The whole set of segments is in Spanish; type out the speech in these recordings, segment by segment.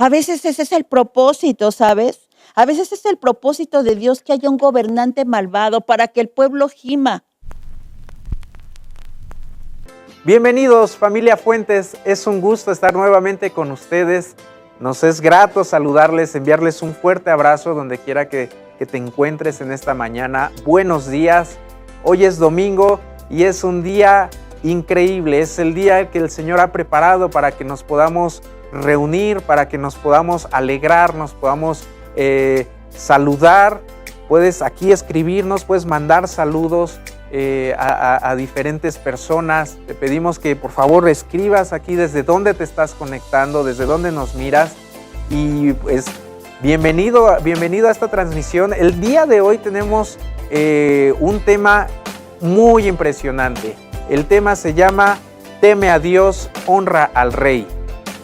A veces ese es el propósito, ¿sabes? A veces es el propósito de Dios que haya un gobernante malvado para que el pueblo gima. Bienvenidos, familia Fuentes. Es un gusto estar nuevamente con ustedes. Nos es grato saludarles, enviarles un fuerte abrazo donde quiera que te encuentres en esta mañana. Buenos días. Hoy es domingo y es un día increíble. Es el día que el Señor ha preparado para que nos podamos reunir, para que nos podamos alegrar, nos podamos saludar. Puedes aquí escribirnos, puedes mandar saludos a diferentes personas. Te pedimos que por favor escribas aquí desde dónde te estás conectando, desde dónde nos miras. Y pues bienvenido a esta transmisión. El día de hoy tenemos un tema muy impresionante. El tema se llama Teme a Dios, honra al Rey,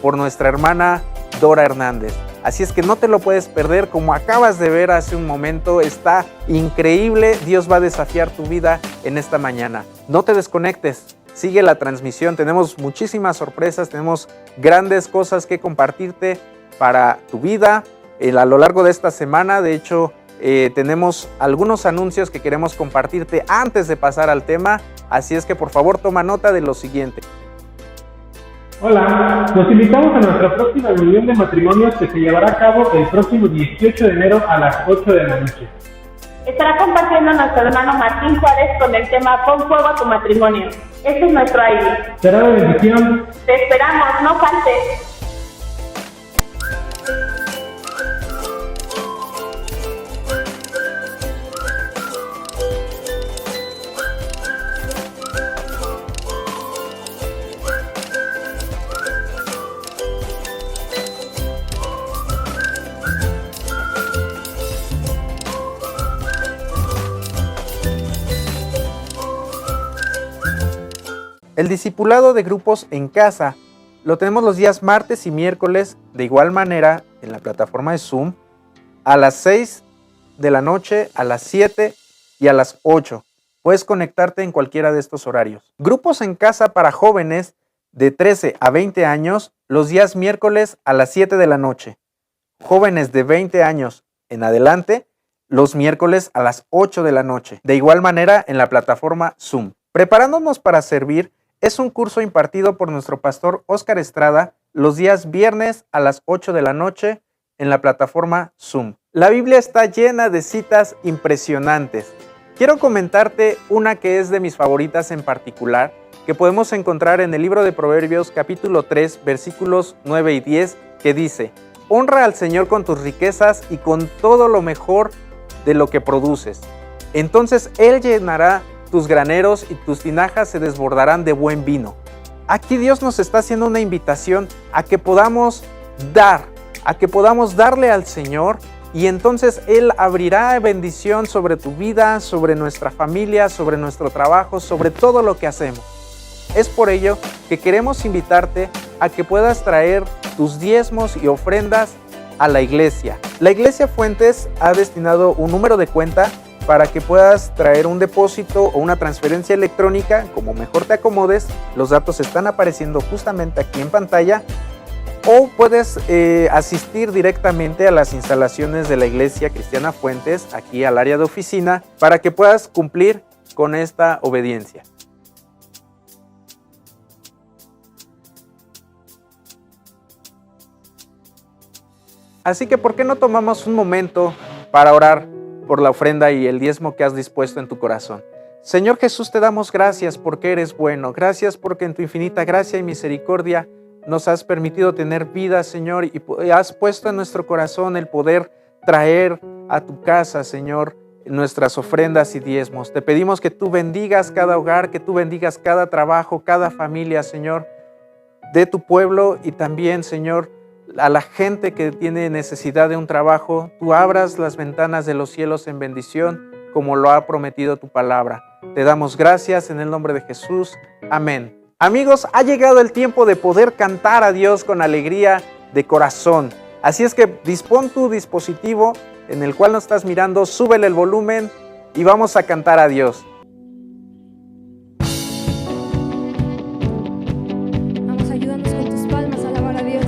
por nuestra hermana Dora Hernández. Así es que no te lo puedes perder, como acabas de ver hace un momento, está increíble. Dios va a desafiar tu vida en esta mañana. No te desconectes, sigue la transmisión, tenemos muchísimas sorpresas, tenemos grandes cosas que compartirte para tu vida a lo largo de esta semana. De hecho, tenemos algunos anuncios que queremos compartirte antes de pasar al tema, así es que por favor toma nota de lo siguiente. Hola, los invitamos a nuestra próxima reunión de matrimonios que se llevará a cabo el próximo 18 de enero a las 8 de la noche. Estará compartiendo nuestro hermano Martín Juárez con el tema Pon fuego a tu matrimonio. Este es nuestro aire. Será de bendición. Te esperamos, no faltes. El discipulado de grupos en casa lo tenemos los días martes y miércoles, de igual manera en la plataforma de Zoom, a las 6 de la noche, a las 7 y a las 8. Puedes conectarte en cualquiera de estos horarios. Grupos en casa para jóvenes de 13 a 20 años, los días miércoles a las 7 de la noche. Jóvenes de 20 años en adelante, los miércoles a las 8 de la noche. De igual manera en la plataforma Zoom. Preparándonos para servir es un curso impartido por nuestro pastor Óscar Estrada los días viernes a las 8 de la noche en la plataforma Zoom. La Biblia está llena de citas impresionantes. Quiero comentarte una que es de mis favoritas en particular, que podemos encontrar en el libro de Proverbios capítulo 3, versículos 9 y 10, que dice: honra al Señor con tus riquezas y con todo lo mejor de lo que produces. Entonces Él llenará tus graneros y tus tinajas se desbordarán de buen vino. Aquí Dios nos está haciendo una invitación a que podamos darle al Señor, y entonces Él abrirá bendición sobre tu vida, sobre nuestra familia, sobre nuestro trabajo, sobre todo lo que hacemos. Es por ello que queremos invitarte a que puedas traer tus diezmos y ofrendas a la iglesia. La Iglesia Fuentes ha destinado un número de cuenta para que puedas traer un depósito o una transferencia electrónica, como mejor te acomodes. Los datos están apareciendo justamente aquí en pantalla, o puedes asistir directamente a las instalaciones de la Iglesia Cristiana Fuentes, aquí al área de oficina, para que puedas cumplir con esta obediencia. Así que, ¿por qué no tomamos un momento para orar por la ofrenda y el diezmo que has dispuesto en tu corazón? Señor Jesús, te damos gracias porque eres bueno. Gracias porque en tu infinita gracia y misericordia nos has permitido tener vida, Señor, y has puesto en nuestro corazón el poder traer a tu casa, Señor, nuestras ofrendas y diezmos. Te pedimos que tú bendigas cada hogar, que tú bendigas cada trabajo, cada familia, Señor, de tu pueblo, y también, Señor, a la gente que tiene necesidad de un trabajo. Tú abras las ventanas de los cielos en bendición, como lo ha prometido tu palabra. Te damos gracias en el nombre de Jesús. Amén. Amigos, ha llegado el tiempo de poder cantar a Dios con alegría de corazón. Así es que dispón tu dispositivo en el cual nos estás mirando, súbele el volumen y vamos a cantar a Dios. Vamos, ayúdanos con tus palmas a alabar a Dios.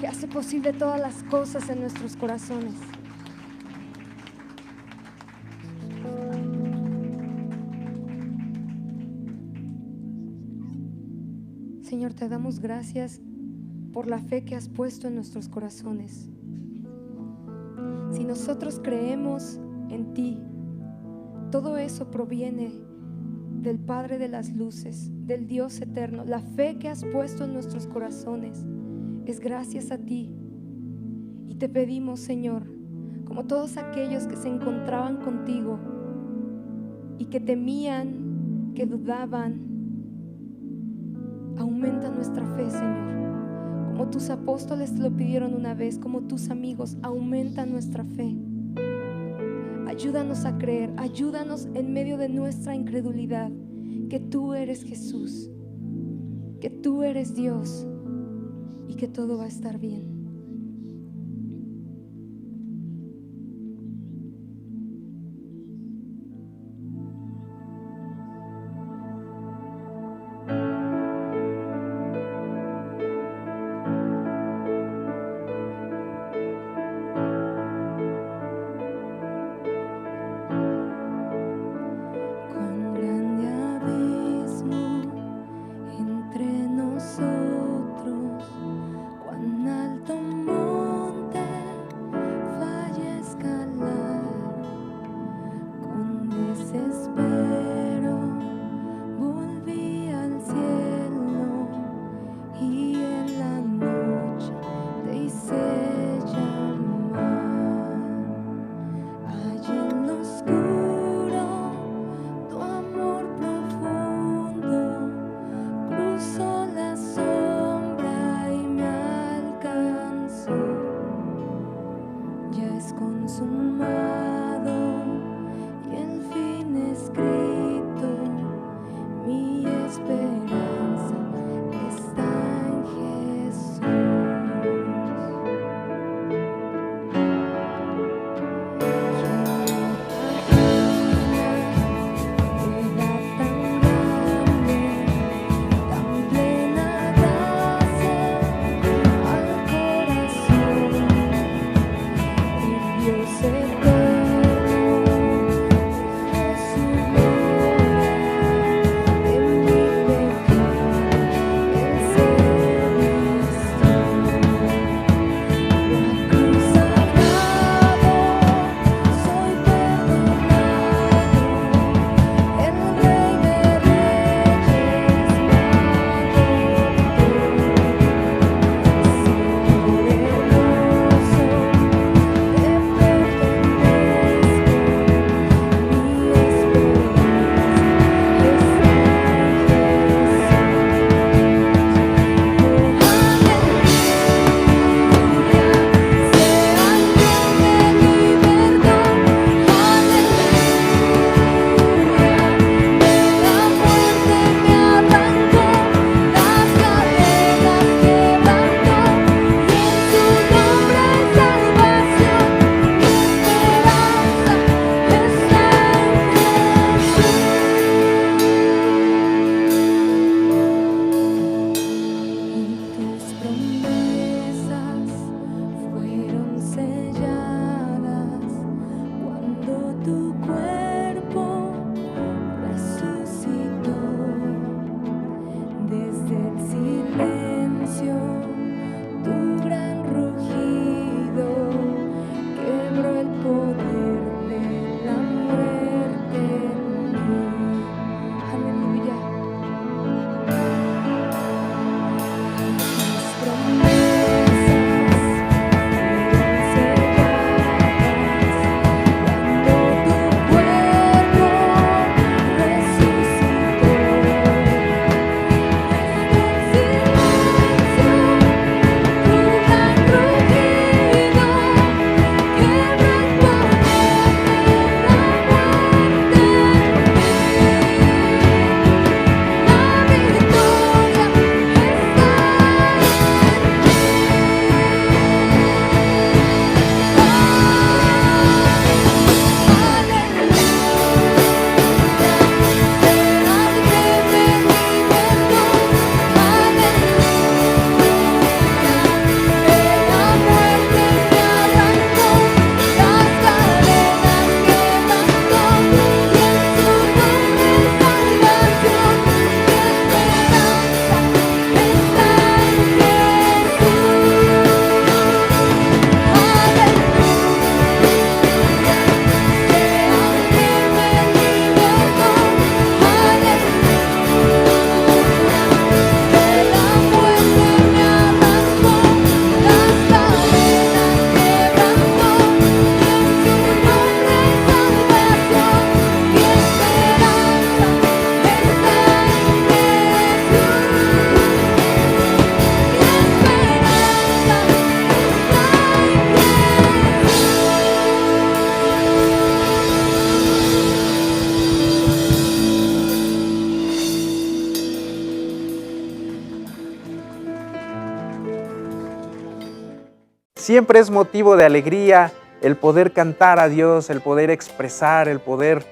que hace posible todas las cosas en nuestros corazones. Señor, te damos gracias por la fe que has puesto en nuestros corazones. Si nosotros creemos en ti, todo eso proviene del Padre de las luces, del Dios eterno. La fe que has puesto en nuestros corazones es gracias a ti. Y te pedimos, Señor, como todos aquellos que se encontraban contigo y que temían, que dudaban, aumenta nuestra fe, Señor. Como tus apóstoles te lo pidieron una vez, como tus amigos, aumenta nuestra fe. Ayúdanos a creer, ayúdanos en medio de nuestra incredulidad, que tú eres Jesús, que tú eres Dios y que todo va a estar bien. Cuán grande abismo entre nosotros, cuán alto monte falla escalar. Con desespero volví al cielo y en la noche te hice llamar. Allí en lo oscuro tu amor profundo cruzó la sombra y me alcanzó. Ya es consumado y el fin escrito, mi esperanza está en Jesús. siempre es motivo de alegría el poder cantar a Dios, el poder expresar, el poder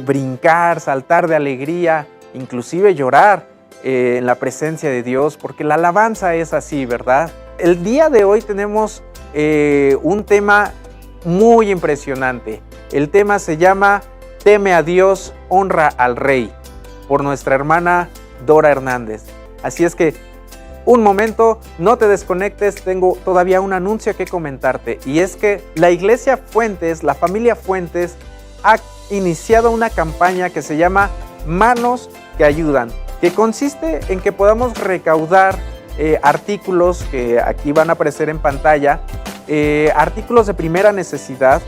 brincar, saltar de alegría, inclusive llorar en la presencia de Dios, porque la alabanza es así, ¿verdad? El día de hoy tenemos un tema muy impresionante. El tema se llama Teme a Dios, honra al Rey, por nuestra hermana Dora Hernández. Así es que, un momento, no te desconectes, tengo todavía un anuncio que comentarte, y es que la Iglesia Fuentes, la familia Fuentes, ha iniciado una campaña que se llama Manos que Ayudan, que consiste en que podamos recaudar artículos que aquí van a aparecer en pantalla, artículos de primera necesidad,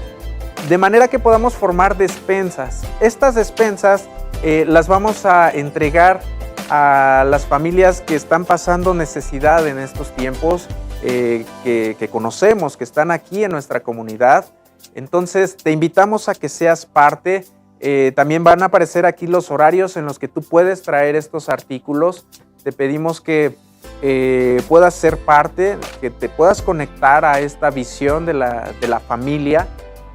de manera que podamos formar despensas. Estas despensas las vamos a entregar a las familias que están pasando necesidad en estos tiempos, que conocemos, que están aquí en nuestra comunidad. Entonces te invitamos a que seas parte. También van a aparecer aquí los horarios en los que tú puedes traer estos artículos. Te pedimos que puedas ser parte, que te puedas conectar a esta visión de la familia,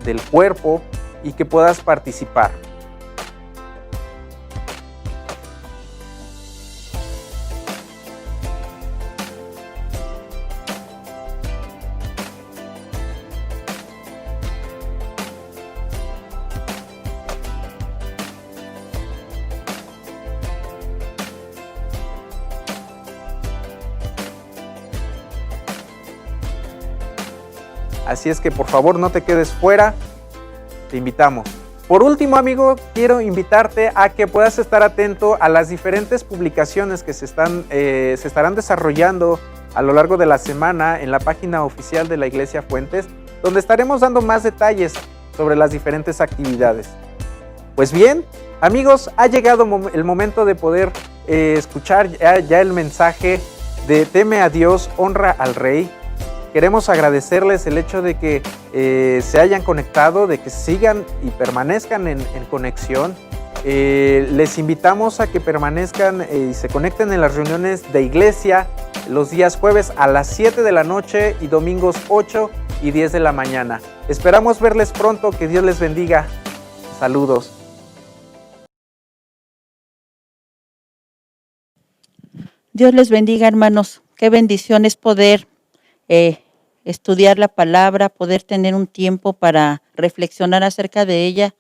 del cuerpo, y que puedas participar. Así es que por favor no te quedes fuera, te invitamos. Por último, amigo, quiero invitarte a que puedas estar atento a las diferentes publicaciones que se estarán desarrollando a lo largo de la semana en la página oficial de la Iglesia Fuentes, donde estaremos dando más detalles sobre las diferentes actividades. Pues bien, amigos, ha llegado el momento de poder escuchar ya el mensaje de Teme a Dios, honra al Rey. Queremos agradecerles el hecho de que se hayan conectado, de que sigan y permanezcan en conexión. Les invitamos a que permanezcan y se conecten en las reuniones de iglesia los días jueves a las 7 de la noche y domingos 8 y 10 de la mañana. Esperamos verles pronto, que Dios les bendiga. Saludos. Dios les bendiga, hermanos. Qué bendición es poder estudiar la palabra, poder tener un tiempo para reflexionar acerca de ella.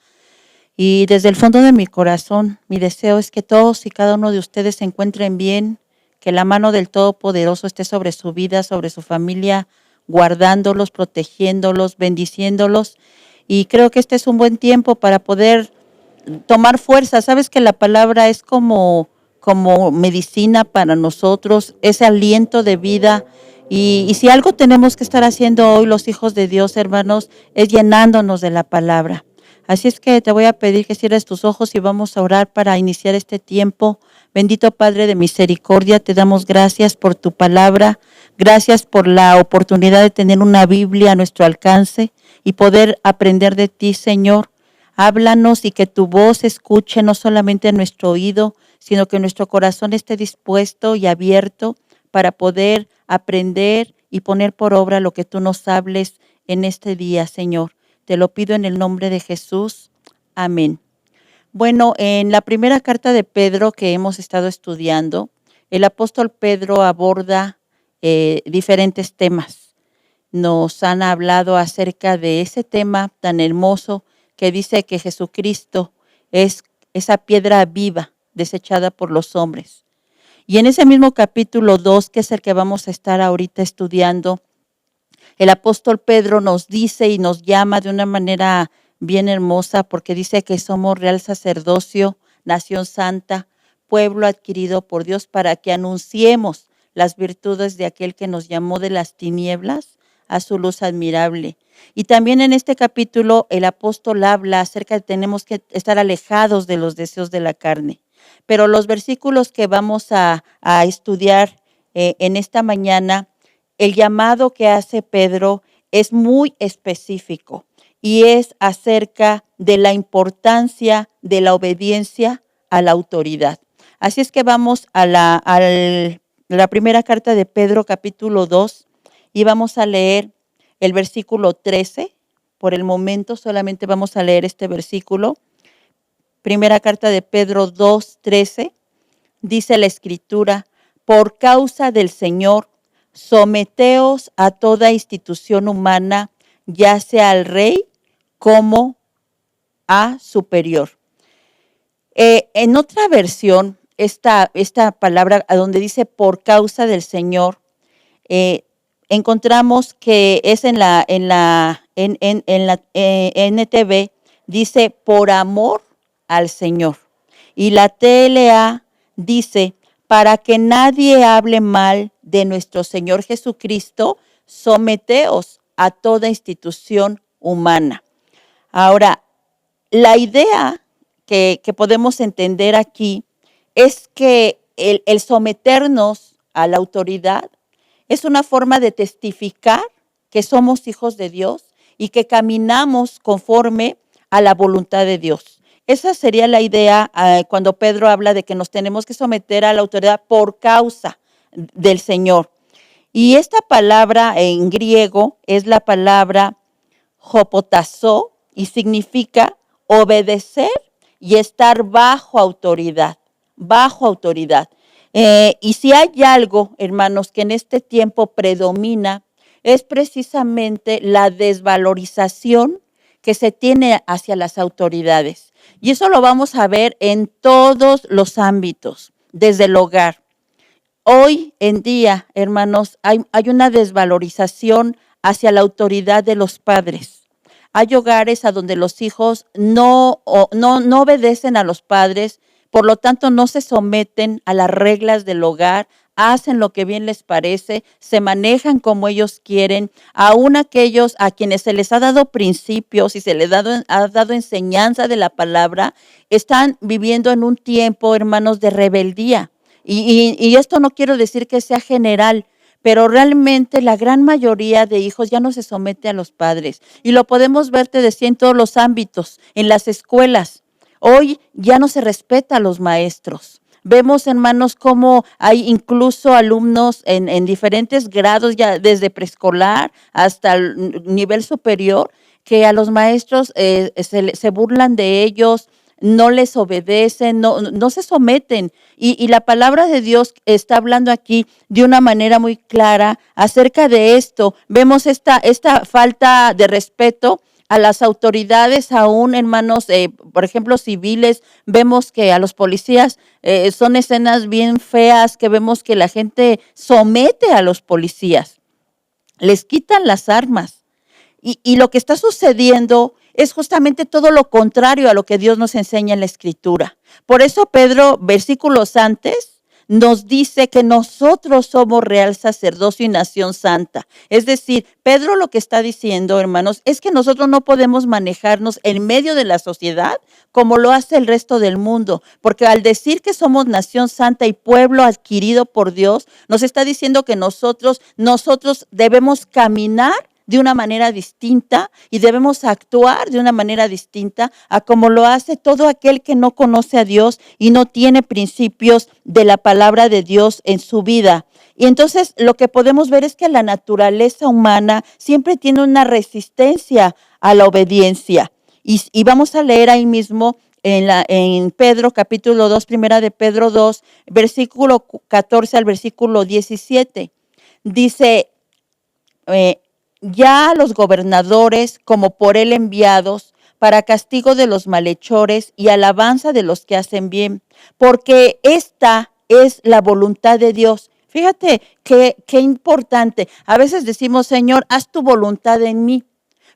Y desde el fondo de mi corazón, mi deseo es que todos y cada uno de ustedes se encuentren bien, que la mano del Todopoderoso esté sobre su vida, sobre su familia, guardándolos, protegiéndolos, bendiciéndolos. Y creo que este es un buen tiempo para poder tomar fuerza. Sabes que la palabra es como medicina para nosotros, ese aliento de vida. Y si algo tenemos que estar haciendo hoy los hijos de Dios, hermanos, es llenándonos de la palabra. Así es que te voy a pedir que cierres tus ojos y vamos a orar para iniciar este tiempo. Bendito Padre de misericordia, te damos gracias por tu palabra, gracias por la oportunidad de tener una Biblia a nuestro alcance y poder aprender de ti, Señor. Háblanos y que tu voz escuche no solamente en nuestro oído, sino que nuestro corazón esté dispuesto y abierto para poder aprender y poner por obra lo que tú nos hables en este día, Señor. Te lo pido en el nombre de Jesús. Amén. Bueno, en la primera carta de Pedro que hemos estado estudiando, el apóstol Pedro aborda diferentes temas. Nos han hablado acerca de ese tema tan hermoso que dice que Jesucristo es esa piedra viva desechada por los hombres. Y en ese mismo capítulo 2, que es el que vamos a estar ahorita estudiando, el apóstol Pedro nos dice y nos llama de una manera bien hermosa, porque dice que somos real sacerdocio, nación santa, pueblo adquirido por Dios, para que anunciemos las virtudes de aquel que nos llamó de las tinieblas a su luz admirable. Y también en este capítulo el apóstol habla acerca de que tenemos que estar alejados de los deseos de la carne. Pero los versículos que vamos a estudiar en esta mañana, el llamado que hace Pedro es muy específico y es acerca de la importancia de la obediencia a la autoridad. Así es que vamos a la primera carta de Pedro, capítulo 2, y vamos a leer el versículo 13. Por el momento solamente vamos a leer este versículo. Primera carta de Pedro 2:13. Dice la Escritura: por causa del Señor, someteos a toda institución humana, ya sea al rey como a superior. En otra versión, esta palabra donde dice por causa del Señor, encontramos que es en la NTV, dice por amor al Señor. Y la TLA dice, para que nadie hable mal de nuestro Señor Jesucristo, someteos a toda institución humana. Ahora, la idea que podemos entender aquí es que el someternos a la autoridad es una forma de testificar que somos hijos de Dios y que caminamos conforme a la voluntad de Dios. Esa sería la idea cuando Pedro habla de que nos tenemos que someter a la autoridad por causa del Señor. Y esta palabra en griego es la palabra hopotazo y significa obedecer y estar bajo autoridad, bajo autoridad. Y si hay algo, hermanos, que en este tiempo predomina, es precisamente la desvalorización que se tiene hacia las autoridades. Y eso lo vamos a ver en todos los ámbitos, desde el hogar. Hoy en día, hermanos, hay una desvalorización hacia la autoridad de los padres. Hay hogares a donde los hijos no obedecen a los padres, por lo tanto no se someten a las reglas del hogar, hacen lo que bien les parece, se manejan como ellos quieren, aún aquellos a quienes se les ha dado principios y se les ha dado enseñanza de la palabra, están viviendo en un tiempo, hermanos, de rebeldía. Y esto no quiero decir que sea general, pero realmente la gran mayoría de hijos ya no se somete a los padres. Y lo podemos ver, te decía, en todos los ámbitos, en las escuelas. Hoy ya no se respeta a los maestros. Vemos, hermanos, cómo hay incluso alumnos en diferentes grados, ya desde preescolar hasta el nivel superior, que a los maestros se burlan de ellos, no les obedecen, no se someten. Y la palabra de Dios está hablando aquí de una manera muy clara acerca de esto. Vemos esta falta de respeto a las autoridades, aún hermanos, por ejemplo, civiles. Vemos que a los policías son escenas bien feas, que vemos que la gente somete a los policías, les quitan las armas. Y lo que está sucediendo es justamente todo lo contrario a lo que Dios nos enseña en la Escritura. Por eso Pedro, versículos antes, nos dice que nosotros somos real sacerdocio y nación santa. Es decir, Pedro lo que está diciendo, hermanos, es que nosotros no podemos manejarnos en medio de la sociedad como lo hace el resto del mundo, porque al decir que somos nación santa y pueblo adquirido por Dios, nos está diciendo que nosotros debemos caminar de una manera distinta y debemos actuar de una manera distinta a como lo hace todo aquel que no conoce a Dios y no tiene principios de la palabra de Dios en su vida. Y entonces lo que podemos ver es que la naturaleza humana siempre tiene una resistencia a la obediencia. Y vamos a leer ahí mismo en Pedro, capítulo 2, primera de Pedro 2, versículo 14 al versículo 17. Dice, ya a los gobernadores como por él enviados para castigo de los malhechores y alabanza de los que hacen bien, porque esta es la voluntad de Dios. Fíjate qué importante. A veces decimos, Señor, haz tu voluntad en mí,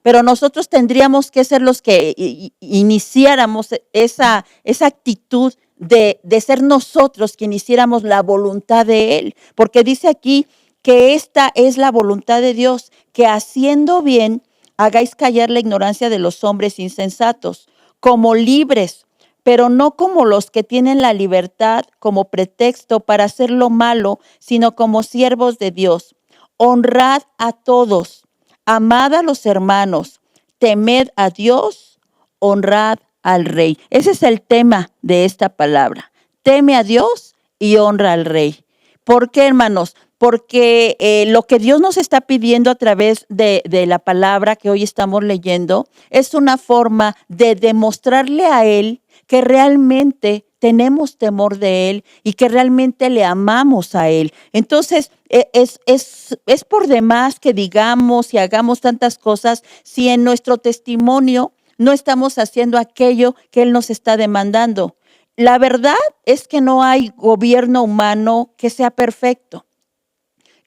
pero nosotros tendríamos que ser los que iniciáramos esa actitud de ser nosotros quien hiciéramos la voluntad de Él, porque dice aquí que esta es la voluntad de Dios, que haciendo bien hagáis callar la ignorancia de los hombres insensatos, como libres, pero no como los que tienen la libertad como pretexto para hacer lo malo, sino como siervos de Dios. Honrad a todos, amad a los hermanos, temed a Dios, honrad al rey. Ese es el tema de esta palabra. Teme a Dios y honra al rey. ¿Por qué, hermanos? porque lo que Dios nos está pidiendo a través de la palabra que hoy estamos leyendo es una forma de demostrarle a Él que realmente tenemos temor de Él y que realmente le amamos a Él. Entonces, es por demás que digamos y hagamos tantas cosas si en nuestro testimonio no estamos haciendo aquello que Él nos está demandando. La verdad es que no hay gobierno humano que sea perfecto.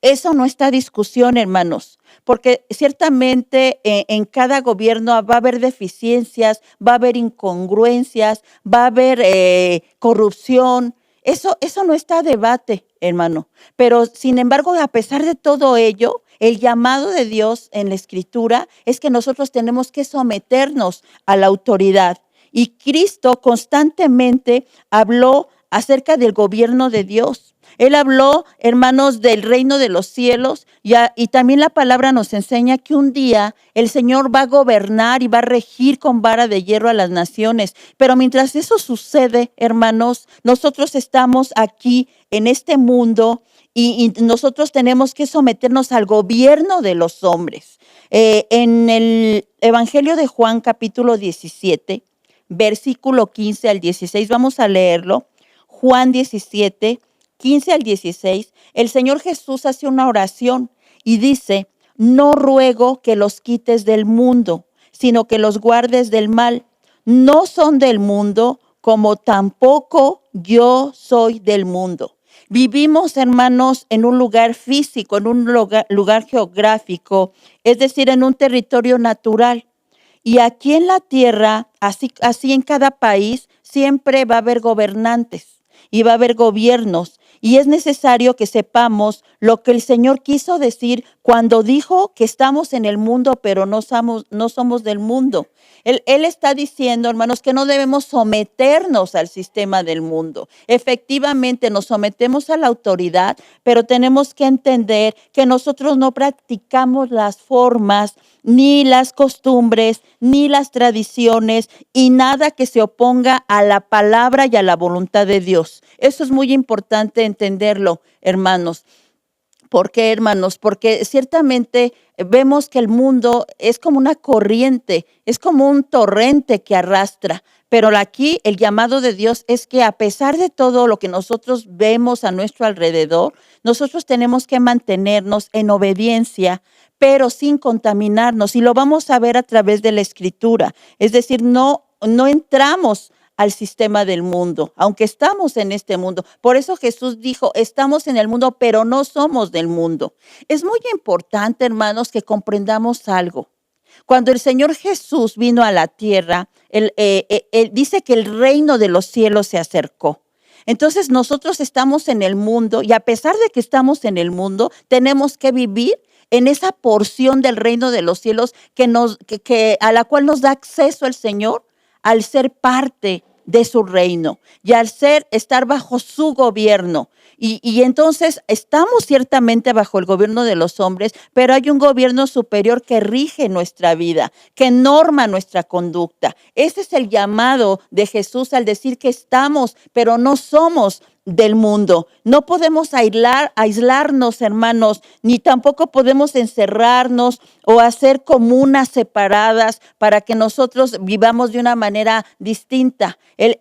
Eso no está a discusión, hermanos, porque ciertamente en cada gobierno va a haber deficiencias, va a haber incongruencias, va a haber corrupción. Eso no está a debate, hermano. Pero sin embargo, a pesar de todo ello, el llamado de Dios en la Escritura es que nosotros tenemos que someternos a la autoridad. Y Cristo constantemente habló acerca del gobierno de Dios. Él habló, hermanos, del reino de los cielos y también la palabra nos enseña que un día el Señor va a gobernar y va a regir con vara de hierro a las naciones. Pero mientras eso sucede, hermanos, nosotros estamos aquí en este mundo y nosotros tenemos que someternos al gobierno de los hombres. En el Evangelio de Juan, capítulo 17, versículo 15 al 16, vamos a leerlo. Juan 17, 15 al 16, el Señor Jesús hace una oración y dice: no ruego que los quites del mundo, sino que los guardes del mal. No son del mundo, como tampoco yo soy del mundo. Vivimos, hermanos, en un lugar físico, en un lugar geográfico, es decir, en un territorio natural. Y aquí en la tierra, así en cada país, siempre va a haber gobernantes y va a haber gobiernos. Y es necesario que sepamos lo que el Señor quiso decir cuando dijo que estamos en el mundo, pero no somos del mundo. Él está diciendo, hermanos, que no debemos someternos al sistema del mundo. Efectivamente, nos sometemos a la autoridad, pero tenemos que entender que nosotros no practicamos las formas, ni las costumbres, ni las tradiciones, y nada que se oponga a la palabra y a la voluntad de Dios. Eso es muy importante entenderlo, hermanos. ¿Por qué, hermanos? Porque ciertamente vemos que el mundo es como una corriente, es como un torrente que arrastra. Pero aquí el llamado de Dios es que a pesar de todo lo que nosotros vemos a nuestro alrededor, nosotros tenemos que mantenernos en obediencia, pero sin contaminarnos. Y lo vamos a ver a través de la Escritura. Es decir, no entramos al sistema del mundo, aunque estamos en este mundo. Por eso Jesús dijo, estamos en el mundo, pero no somos del mundo. Es muy importante, hermanos, que comprendamos algo. Cuando el Señor Jesús vino a la tierra, él dice que el reino de los cielos se acercó. Entonces nosotros estamos en el mundo y a pesar de que estamos en el mundo, tenemos que vivir en esa porción del reino de los cielos a la cual nos da acceso el Señor al ser parte de su reino y al estar bajo su gobierno. Y entonces estamos ciertamente bajo el gobierno de los hombres, pero hay un gobierno superior que rige nuestra vida, que norma nuestra conducta. Ese es el llamado de Jesús al decir que estamos, pero no somos del mundo. No podemos aislarnos, hermanos, ni tampoco podemos encerrarnos o hacer comunas separadas para que nosotros vivamos de una manera distinta. Él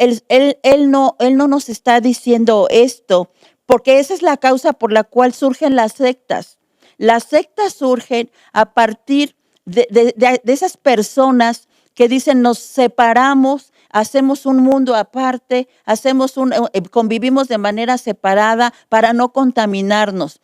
no nos está diciendo esto, porque esa es la causa por la cual surgen las sectas. Las sectas surgen a partir de esas personas que dicen nos separamos, hacemos un mundo aparte, convivimos de manera separada para no contaminarnos.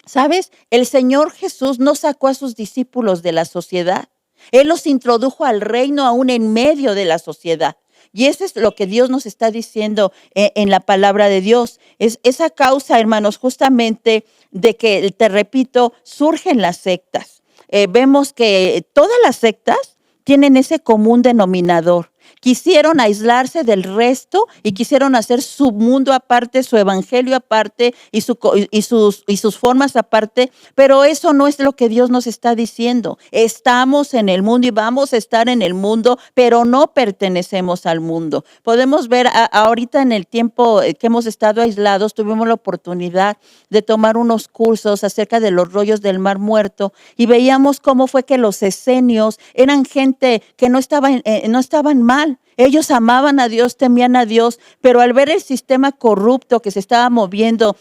¿Sabes? El Señor Jesús no sacó a sus discípulos de la sociedad. Él los introdujo al reino aún en medio de la sociedad. Y eso es lo que Dios nos está diciendo en la palabra de Dios. Es esa causa, hermanos, justamente de que, te repito, surgen las sectas. Vemos que todas las sectas tienen ese común denominador. Quisieron aislarse del resto y quisieron hacer su mundo aparte, su evangelio aparte y sus formas aparte, pero eso no es lo que Dios nos está diciendo. Estamos en el mundo y vamos a estar en el mundo, pero no pertenecemos al mundo. Podemos ver ahorita en el tiempo que hemos estado aislados, tuvimos la oportunidad de tomar unos cursos acerca de los rollos del Mar Muerto y veíamos cómo fue que los esenios eran gente que no estaban mal. Ellos amaban a Dios, temían a Dios, pero al ver el sistema corrupto que se estaba moviendo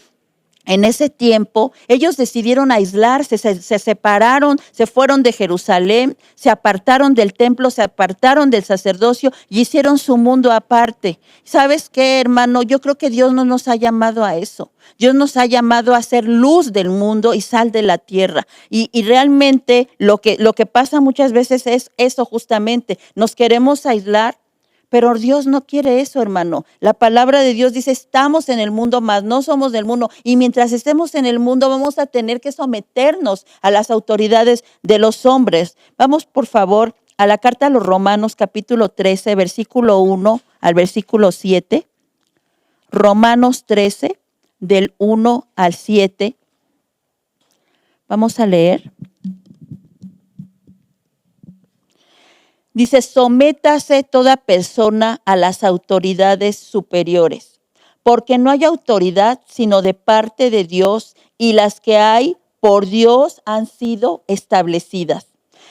en ese tiempo, ellos decidieron aislarse, se separaron, se fueron de Jerusalén, se apartaron del templo, se apartaron del sacerdocio y hicieron su mundo aparte. ¿Sabes qué, hermano? Yo creo que Dios no nos ha llamado a eso. Dios nos ha llamado a ser luz del mundo y sal de la tierra. Y realmente lo que pasa muchas veces es eso justamente. Nos queremos aislar. Pero Dios no quiere eso, hermano. La palabra de Dios dice, estamos en el mundo, mas no somos del mundo. Y mientras estemos en el mundo, vamos a tener que someternos a las autoridades de los hombres. Vamos, por favor, a la carta a los Romanos, capítulo 13, versículo 1 al versículo 7. Romanos 13, del 1 al 7. Vamos a leer. Dice, sométase toda persona a las autoridades superiores, porque no hay autoridad sino de parte de Dios, y las que hay por Dios han sido establecidas.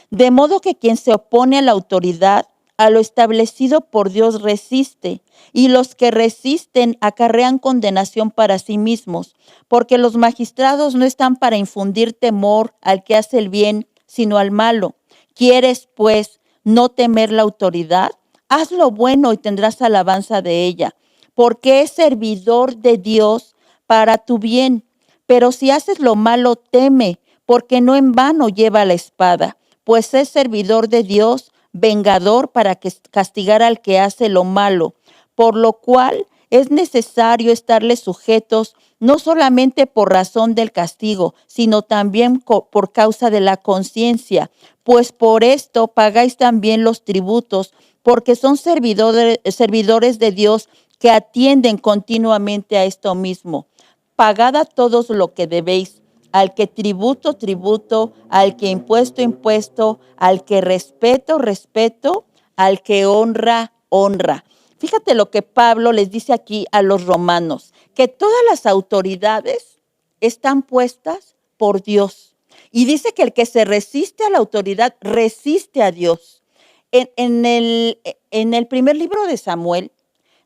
De modo que quien se opone a la autoridad, a lo establecido por Dios resiste, y los que resisten acarrean condenación para sí mismos, porque los magistrados no están para infundir temor al que hace el bien, sino al malo. ¿Quieres, pues, no temer la autoridad? Haz lo bueno y tendrás alabanza de ella, porque es servidor de Dios para tu bien. Pero si haces lo malo, teme, porque no en vano lleva la espada, pues es servidor de Dios, vengador para castigar al que hace lo malo, por lo cual es necesario estarles sujetos, no solamente por razón del castigo, sino también por causa de la conciencia, pues por esto pagáis también los tributos, porque son servidores de Dios que atienden continuamente a esto mismo. Pagad a todos lo que debéis, al que tributo, tributo, al que impuesto, impuesto, al que respeto, respeto, al que honra, honra. Fíjate lo que Pablo les dice aquí a los romanos, que todas las autoridades están puestas por Dios. Y dice que el que se resiste a la autoridad resiste a Dios. En el primer libro de Samuel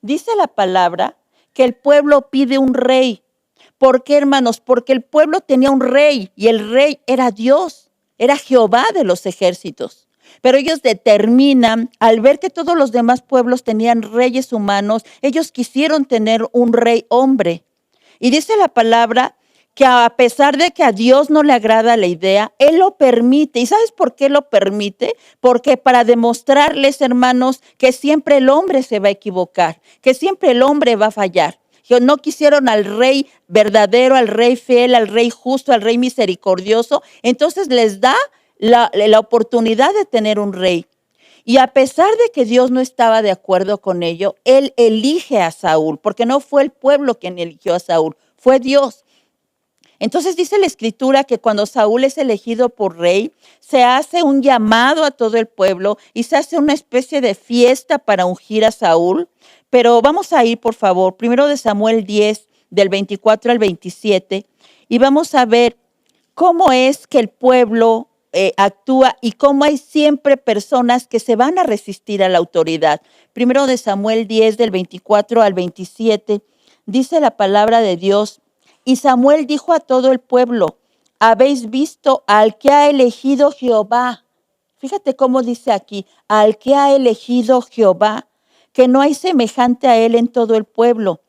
dice la palabra que el pueblo pide un rey. ¿Por qué, hermanos? Porque el pueblo tenía un rey y el rey era Dios, era Jehová de los ejércitos. Pero ellos determinan, al ver que todos los demás pueblos tenían reyes humanos, ellos quisieron tener un rey hombre. Y dice la palabra que a pesar de que a Dios no le agrada la idea, Él lo permite. ¿Y sabes por qué lo permite? Porque para demostrarles, hermanos, que siempre el hombre se va a equivocar, que siempre el hombre va a fallar. No quisieron al rey verdadero, al rey fiel, al rey justo, al rey misericordioso. Entonces les da la oportunidad de tener un rey. Y a pesar de que Dios no estaba de acuerdo con ello, Él elige a Saúl, porque no fue el pueblo quien eligió a Saúl, fue Dios. Entonces dice la Escritura que cuando Saúl es elegido por rey, se hace un llamado a todo el pueblo y se hace una especie de fiesta para ungir a Saúl. Pero vamos a ir, por favor, primero de Samuel 10, del 24 al 27, y vamos a ver cómo es que el pueblo actúa y cómo hay siempre personas que se van a resistir a la autoridad. Primero de Samuel 10, del 24 al 27, dice la palabra de Dios, y Samuel dijo a todo el pueblo, ¿habéis visto al que ha elegido Jehová? Fíjate cómo dice aquí, al que ha elegido Jehová, que no hay semejante a él en todo el pueblo.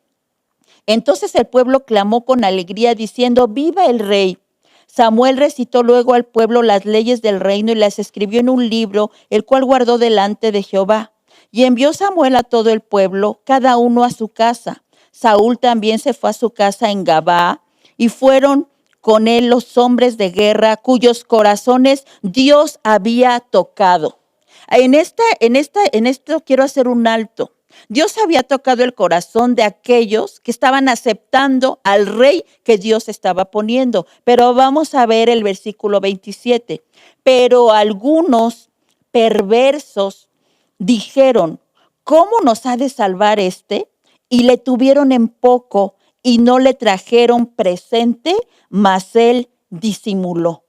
Entonces el pueblo clamó con alegría diciendo, ¡viva el rey! Samuel recitó luego al pueblo las leyes del reino y las escribió en un libro, el cual guardó delante de Jehová. Y envió Samuel a todo el pueblo, cada uno a su casa. Saúl también se fue a su casa en Gabaa, y fueron con él los hombres de guerra cuyos corazones Dios había tocado. En esto quiero hacer un alto. Dios había tocado el corazón de aquellos que estaban aceptando al rey que Dios estaba poniendo. Pero vamos a ver el versículo 27. Pero algunos perversos dijeron, ¿cómo nos ha de salvar este? Y le tuvieron en poco y no le trajeron presente, mas él disimuló.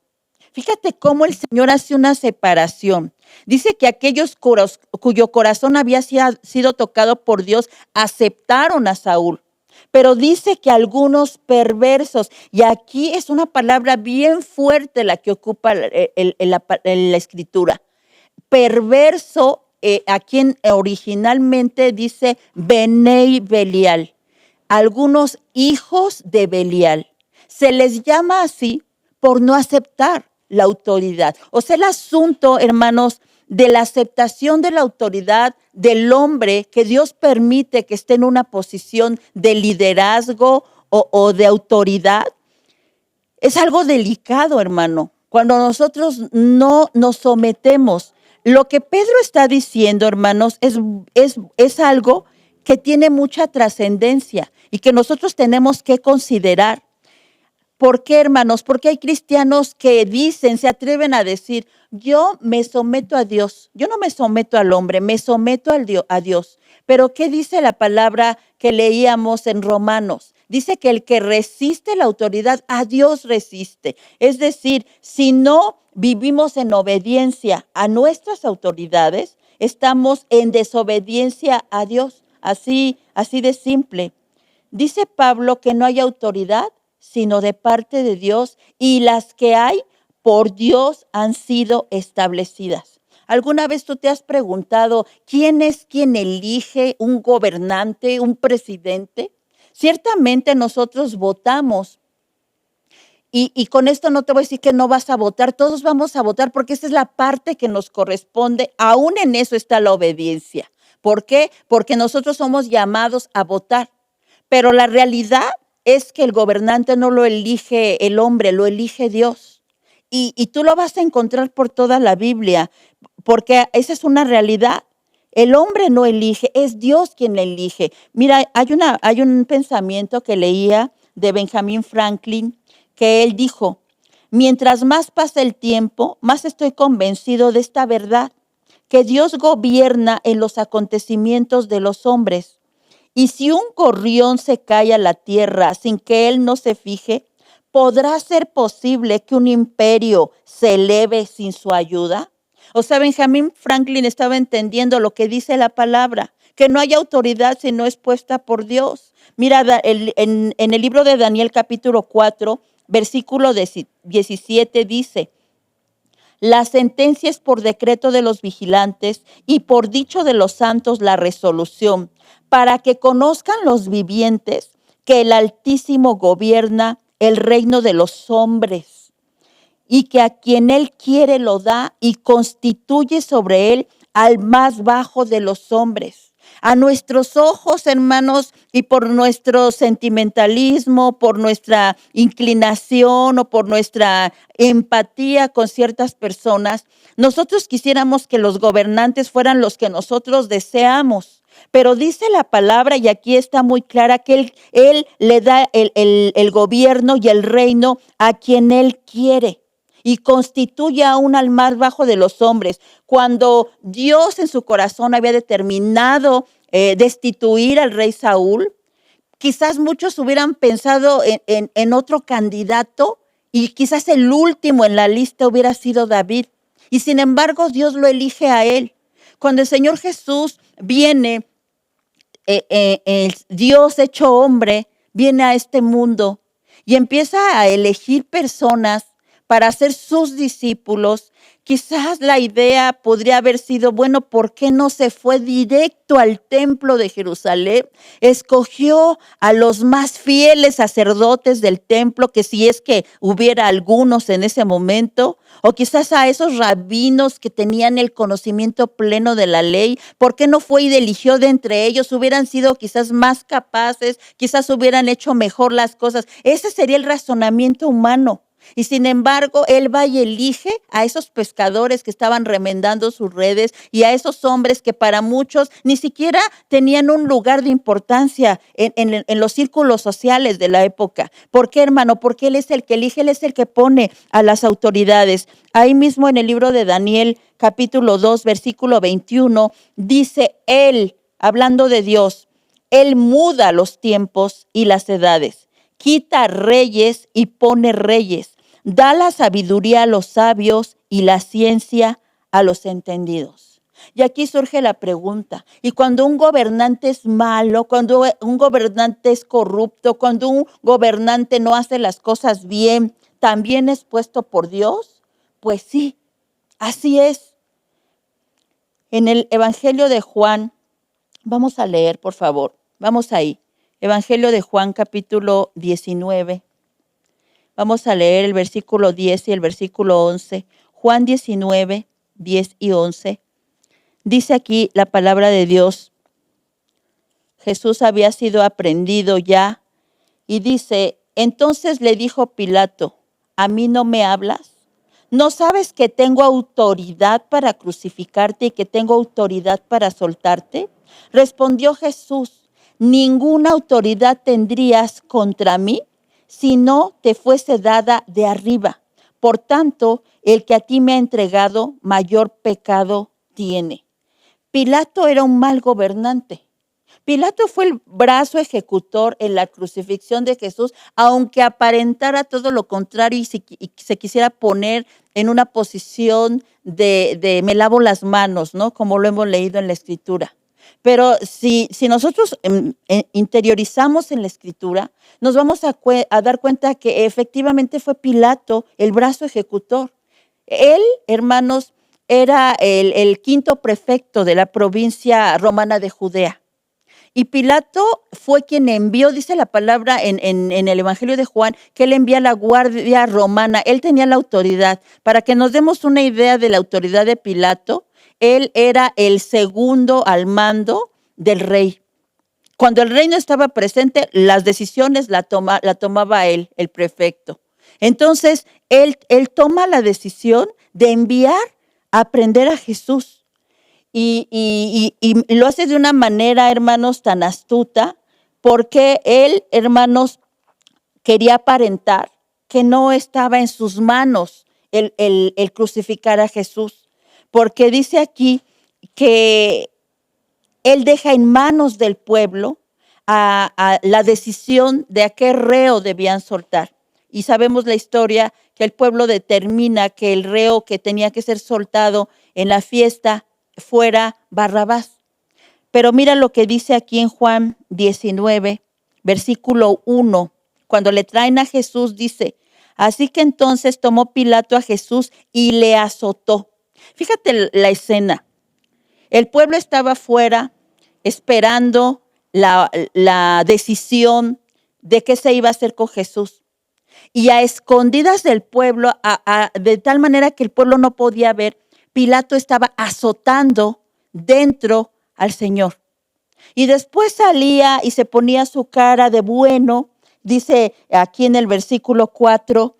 Fíjate cómo el Señor hace una separación. Dice que aquellos cuyo corazón había sido tocado por Dios aceptaron a Saúl. Pero dice que algunos perversos, y aquí es una palabra bien fuerte la que ocupa la escritura. Perverso, a quien originalmente dice Benei Belial, algunos hijos de Belial. Se les llama así por no aceptar la autoridad. O sea, el asunto, hermanos, de la aceptación de la autoridad del hombre que Dios permite que esté en una posición de liderazgo o de autoridad, es algo delicado, hermano. Cuando nosotros no nos sometemos, lo que Pedro está diciendo, hermanos, es algo que tiene mucha trascendencia y que nosotros tenemos que considerar. ¿Por qué, hermanos? Porque hay cristianos que dicen, se atreven a decir, yo me someto a Dios, yo no me someto al hombre, me someto a Dios. Pero ¿qué dice la palabra que leíamos en Romanos? Dice que el que resiste la autoridad, a Dios resiste. Es decir, si no vivimos en obediencia a nuestras autoridades, estamos en desobediencia a Dios. Así de simple. Dice Pablo que no hay autoridad sino de parte de Dios, y las que hay por Dios han sido establecidas. ¿Alguna vez tú te has preguntado quién es quien elige un gobernante, un presidente? Ciertamente nosotros votamos. Y con esto no te voy a decir que no vas a votar, todos vamos a votar porque esa es la parte que nos corresponde. Aún en eso está la obediencia. ¿Por qué? Porque nosotros somos llamados a votar. Pero la realidad es que el gobernante no lo elige el hombre, lo elige Dios. Y tú lo vas a encontrar por toda la Biblia, porque esa es una realidad. El hombre no elige, es Dios quien le elige. Mira, hay un pensamiento que leía de Benjamin Franklin, que él dijo, mientras más pasa el tiempo, más estoy convencido de esta verdad, que Dios gobierna en los acontecimientos de los hombres. Y si un gorrión se cae a la tierra sin que él no se fije, ¿podrá ser posible que un imperio se eleve sin su ayuda? O sea, Benjamin Franklin estaba entendiendo lo que dice la palabra, que no hay autoridad si no es puesta por Dios. Mira, en el libro de Daniel capítulo 4, versículo 17 dice, la sentencia es por decreto de los vigilantes y por dicho de los santos la resolución, para que conozcan los vivientes que el Altísimo gobierna el reino de los hombres y que a quien él quiere lo da y constituye sobre él al más bajo de los hombres. A nuestros ojos, hermanos, y por nuestro sentimentalismo, por nuestra inclinación o por nuestra empatía con ciertas personas, nosotros quisiéramos que los gobernantes fueran los que nosotros deseamos. Pero dice la palabra, y aquí está muy clara, que él le da el gobierno y el reino a quien él quiere y constituye aún al más bajo de los hombres. Cuando Dios en su corazón había determinado destituir al rey Saúl, quizás muchos hubieran pensado en otro candidato y quizás el último en la lista hubiera sido David. Y sin embargo, Dios lo elige a él. Cuando el Señor Jesús viene, Dios hecho hombre, viene a este mundo y empieza a elegir personas para ser sus discípulos. Quizás la idea podría haber sido, bueno, ¿por qué no se fue directo al templo de Jerusalén? Escogió a los más fieles sacerdotes del templo, que si es que hubiera algunos en ese momento, o quizás a esos rabinos que tenían el conocimiento pleno de la ley. ¿Por qué no fue y eligió de entre ellos? Hubieran sido quizás más capaces, quizás hubieran hecho mejor las cosas. Ese sería el razonamiento humano. Y sin embargo, él va y elige a esos pescadores que estaban remendando sus redes y a esos hombres que para muchos ni siquiera tenían un lugar de importancia en los círculos sociales de la época. ¿Por qué, hermano? Porque él es el que elige, él es el que pone a las autoridades. Ahí mismo en el libro de Daniel, capítulo 2, versículo 21, dice él, hablando de Dios, él muda los tiempos y las edades, quita reyes y pone reyes, da la sabiduría a los sabios y la ciencia a los entendidos. Y aquí surge la pregunta, ¿y cuando un gobernante es malo, cuando un gobernante es corrupto, cuando un gobernante no hace las cosas bien, también es puesto por Dios? Pues sí, así es. En el Evangelio de Juan, vamos a leer, por favor, vamos ahí. Evangelio de Juan, capítulo 19. Vamos a leer el versículo 10 y el versículo 11. Juan 19, 10 y 11. Dice aquí la palabra de Dios. Jesús había sido aprehendido ya y dice, entonces le dijo Pilato, ¿a mí no me hablas? ¿No sabes que tengo autoridad para crucificarte y que tengo autoridad para soltarte? Respondió Jesús, ninguna autoridad tendrías contra mí si no te fuese dada de arriba. Por tanto, el que a ti me ha entregado, mayor pecado tiene. Pilato era un mal gobernante. Pilato fue el brazo ejecutor en la crucifixión de Jesús, aunque aparentara todo lo contrario y se quisiera poner en una posición de me lavo las manos, ¿no? Como lo hemos leído en la Escritura. Pero si nosotros interiorizamos en la Escritura, nos vamos a dar cuenta que efectivamente fue Pilato el brazo ejecutor. Él, hermanos, era el quinto prefecto de la provincia romana de Judea. Y Pilato fue quien envió, dice la palabra en el Evangelio de Juan, que él envía a la guardia romana. Él tenía la autoridad. Para que nos demos una idea de la autoridad de Pilato, él era el segundo al mando del rey. Cuando el rey no estaba presente, las decisiones la tomaba él, el prefecto. Entonces, él toma la decisión de enviar a prender a Jesús. Y lo hace de una manera, hermanos, tan astuta, porque él, hermanos, quería aparentar que no estaba en sus manos el crucificar a Jesús. Porque dice aquí que él deja en manos del pueblo a la decisión de a qué reo debían soltar. Y sabemos la historia que el pueblo determina que el reo que tenía que ser soltado en la fiesta fuera Barrabás. Pero mira lo que dice aquí en Juan 19, versículo 1. Cuando le traen a Jesús, dice, así que entonces tomó Pilato a Jesús y le azotó. Fíjate la escena. El pueblo estaba afuera esperando la decisión de qué se iba a hacer con Jesús. Y a escondidas del pueblo, de tal manera que el pueblo no podía ver, Pilato estaba azotando dentro al Señor. Y después salía y se ponía su cara de bueno, dice aquí en el versículo 4.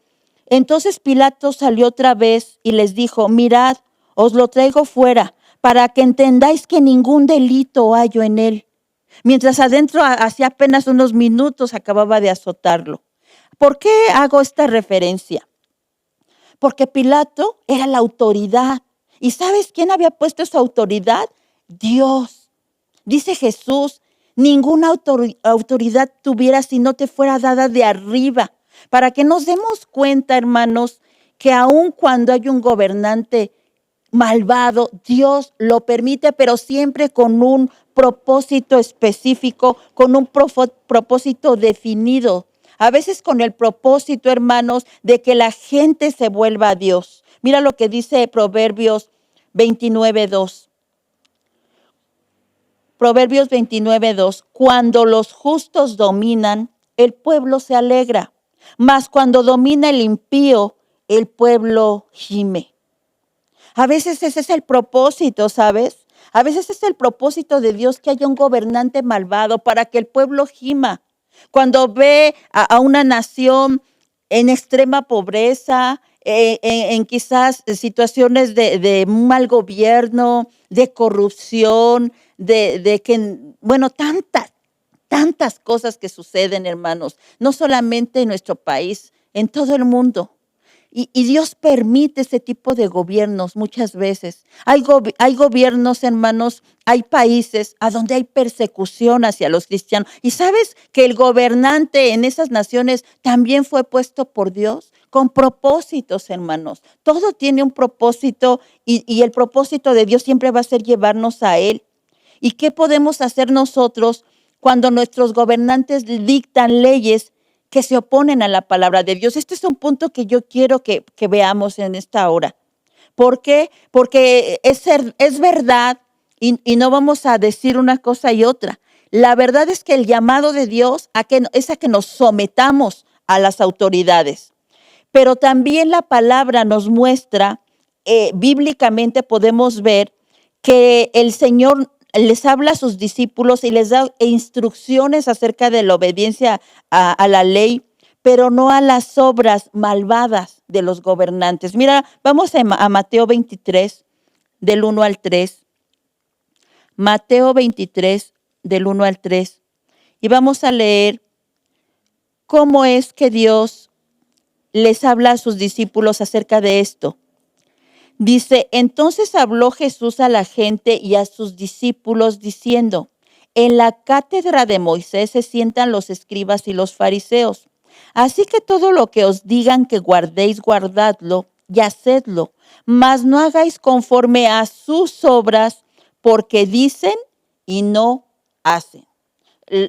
Entonces Pilato salió otra vez y les dijo, mirad, os lo traigo fuera, para que entendáis que ningún delito hallo en él. Mientras adentro, hacía apenas unos minutos, acababa de azotarlo. ¿Por qué hago esta referencia? Porque Pilato era la autoridad. ¿Y sabes quién había puesto esa autoridad? Dios. Dice Jesús, ninguna autoridad tuviera si no te fuera dada de arriba. Para que nos demos cuenta, hermanos, que aun cuando hay un gobernante malvado, Dios lo permite, pero siempre con un propósito específico, con un propósito definido. A veces con el propósito, hermanos, de que la gente se vuelva a Dios. Mira lo que dice Proverbios 29:2. Proverbios 29:2. Cuando los justos dominan, el pueblo se alegra, mas cuando domina el impío, el pueblo gime. A veces ese es el propósito, ¿sabes? A veces es el propósito de Dios que haya un gobernante malvado para que el pueblo gima. Cuando ve a una nación en extrema pobreza, en quizás situaciones de mal gobierno, de corrupción, de que, bueno, tantas cosas que suceden, hermanos, no solamente en nuestro país, en todo el mundo. Y Dios permite ese tipo de gobiernos muchas veces. Hay gobiernos, hermanos, hay países a donde hay persecución hacia los cristianos. Y sabes que el gobernante en esas naciones también fue puesto por Dios con propósitos, hermanos. Todo tiene un propósito y el propósito de Dios siempre va a ser llevarnos a Él. ¿Y qué podemos hacer nosotros cuando nuestros gobernantes dictan leyes que se oponen a la palabra de Dios? Este es un punto que yo quiero que veamos en esta hora. ¿Por qué? Porque es verdad y no vamos a decir una cosa y otra. La verdad es que el llamado de Dios es a que nos sometamos a las autoridades. Pero también la palabra nos muestra, bíblicamente podemos ver que el Señor les habla a sus discípulos y les da instrucciones acerca de la obediencia a la ley, pero no a las obras malvadas de los gobernantes. Mira, vamos a Mateo 23, del 1 al 3. Mateo 23, del 1 al 3. Y vamos a leer cómo es que Dios les habla a sus discípulos acerca de esto. Dice, entonces habló Jesús a la gente y a sus discípulos diciendo, en la cátedra de Moisés se sientan los escribas y los fariseos. Así que todo lo que os digan que guardéis, guardadlo y hacedlo, mas no hagáis conforme a sus obras, porque dicen y no hacen.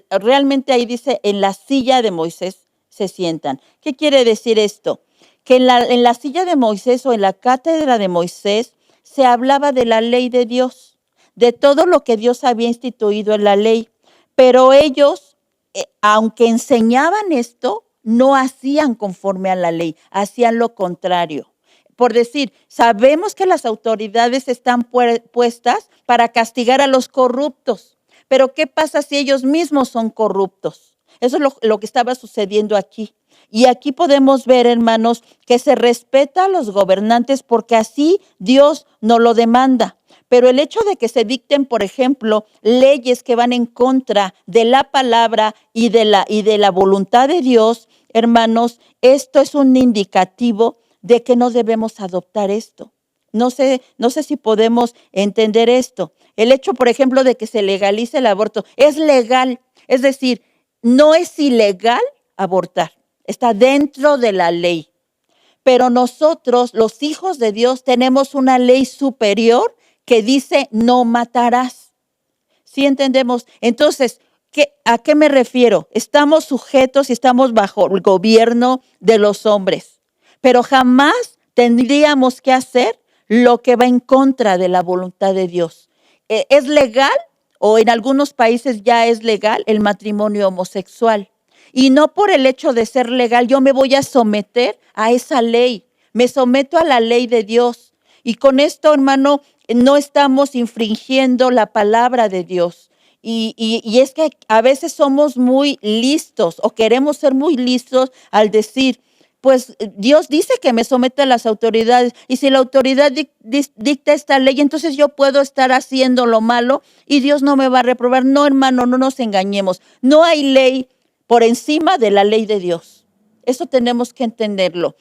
Realmente ahí dice, en la silla de Moisés se sientan. ¿Qué quiere decir esto? Que en la silla de Moisés o en la cátedra de Moisés se hablaba de la ley de Dios, de todo lo que Dios había instituido en la ley. Pero ellos, aunque enseñaban esto, no hacían conforme a la ley, hacían lo contrario. Por decir, sabemos que las autoridades están puestas para castigar a los corruptos, pero ¿qué pasa si ellos mismos son corruptos? Eso es lo que estaba sucediendo aquí. Y aquí podemos ver, hermanos, que se respeta a los gobernantes porque así Dios nos lo demanda. Pero el hecho de que se dicten, por ejemplo, leyes que van en contra de la palabra y de la voluntad de Dios, hermanos, esto es un indicativo de que no debemos adoptar esto. No sé si podemos entender esto. El hecho, por ejemplo, de que se legalice el aborto es legal. Es decir, no es ilegal abortar. Está dentro de la ley. Pero nosotros, los hijos de Dios, tenemos una ley superior que dice no matarás. ¿Sí entendemos? Entonces, ¿a qué me refiero? Estamos sujetos y estamos bajo el gobierno de los hombres. Pero jamás tendríamos que hacer lo que va en contra de la voluntad de Dios. ¿Es legal? O en algunos países ya es legal el matrimonio homosexual. Y no por el hecho de ser legal, yo me voy a someter a esa ley. Me someto a la ley de Dios. Y con esto, hermano, no estamos infringiendo la palabra de Dios. Y es que a veces somos muy listos o queremos ser muy listos al decir, pues Dios dice que me someta a las autoridades. Y si la autoridad dicta esta ley, entonces yo puedo estar haciendo lo malo y Dios no me va a reprobar. No, hermano, no nos engañemos. No hay ley por encima de la ley de Dios. Eso tenemos que entenderlo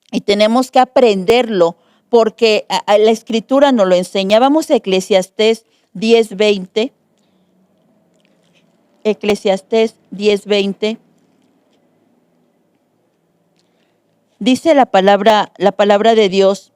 y tenemos que aprenderlo porque la Escritura nos lo enseña. Vamos a Eclesiastés 10:20. Eclesiastés 10:20. Dice la palabra de Dios,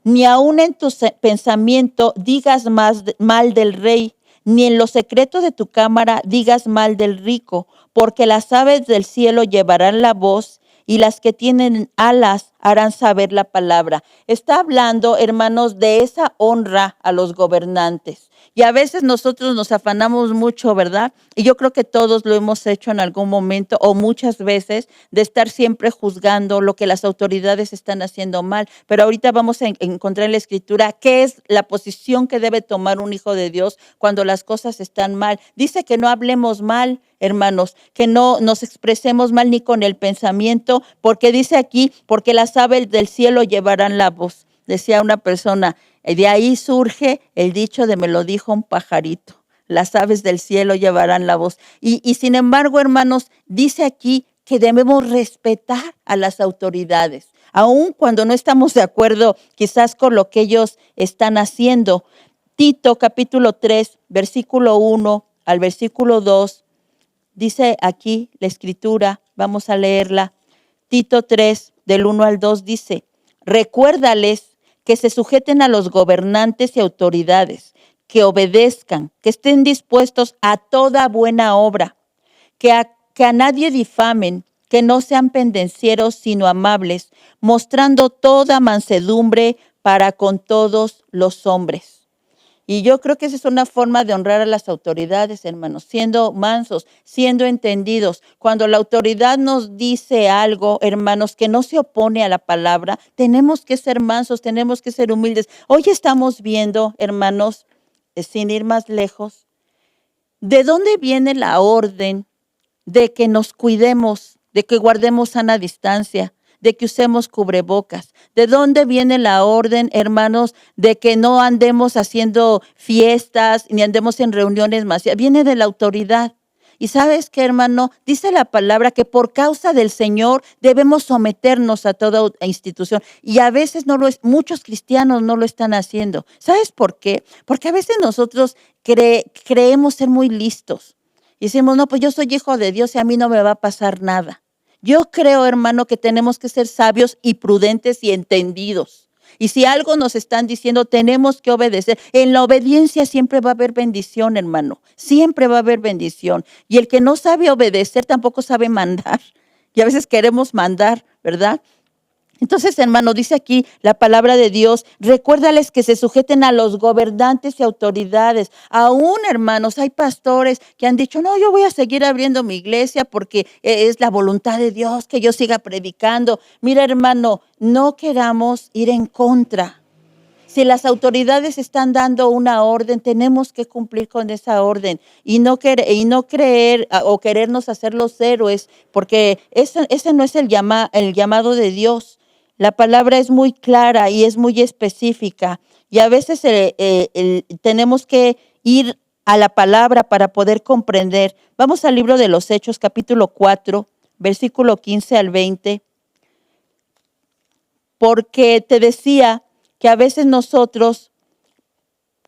ni aun en tu pensamiento digas mal del rey, ni en lo secreto de tu cámara digas mal del rico, porque las aves del cielo llevarán la voz y las que tienen alas harán saber la palabra. Está hablando, hermanos, de esa honra a los gobernantes. Y a veces nosotros nos afanamos mucho, ¿verdad? Y yo creo que todos lo hemos hecho en algún momento o muchas veces, de estar siempre juzgando lo que las autoridades están haciendo mal. Pero ahorita vamos a encontrar en la Escritura qué es la posición que debe tomar un hijo de Dios cuando las cosas están mal. Dice que no hablemos mal, hermanos, que no nos expresemos mal ni con el pensamiento, porque dice aquí, porque las aves del cielo llevarán la voz. Decía una persona, de ahí surge el dicho de me lo dijo un pajarito. Las aves del cielo llevarán la voz. Y sin embargo, hermanos, dice aquí que debemos respetar a las autoridades, aun cuando no estamos de acuerdo quizás con lo que ellos están haciendo. Tito capítulo 3, versículo 1 al versículo 2, dice aquí la Escritura, vamos a leerla. Tito 3, del 1 al 2 dice, recuérdales que se sujeten a los gobernantes y autoridades, que obedezcan, que estén dispuestos a toda buena obra, que a nadie difamen, que no sean pendencieros, sino amables, mostrando toda mansedumbre para con todos los hombres. Y yo creo que esa es una forma de honrar a las autoridades, hermanos, siendo mansos, siendo entendidos. Cuando la autoridad nos dice algo, hermanos, que no se opone a la palabra, tenemos que ser mansos, tenemos que ser humildes. Hoy estamos viendo, hermanos, sin ir más lejos, ¿de dónde viene la orden de que nos cuidemos, de que guardemos sana distancia, de que usemos cubrebocas? ¿De dónde viene la orden, hermanos, de que no andemos haciendo fiestas ni andemos en reuniones masivas? Viene de la autoridad. Y ¿sabes qué, hermano? Dice la palabra que por causa del Señor debemos someternos a toda institución. Y a veces muchos cristianos no lo están haciendo. ¿Sabes por qué? Porque a veces nosotros creemos ser muy listos. Y decimos, no, pues yo soy hijo de Dios y a mí no me va a pasar nada. Yo creo, hermano, que tenemos que ser sabios y prudentes y entendidos. Y si algo nos están diciendo, tenemos que obedecer. En la obediencia siempre va a haber bendición, hermano. Siempre va a haber bendición. Y el que no sabe obedecer tampoco sabe mandar. Y a veces queremos mandar, ¿verdad? Entonces, hermano, dice aquí la palabra de Dios, recuérdales que se sujeten a los gobernantes y autoridades. Aún, hermanos, hay pastores que han dicho, no, yo voy a seguir abriendo mi iglesia porque es la voluntad de Dios que yo siga predicando. Mira, hermano, no queramos ir en contra. Si las autoridades están dando una orden, tenemos que cumplir con esa orden y no creer o querernos hacer los héroes, porque ese no es el llamado de Dios. La palabra es muy clara y es muy específica y a veces tenemos que ir a la palabra para poder comprender. Vamos al libro de los Hechos, capítulo 4, versículo 15 al 20. Porque te decía que a veces nosotros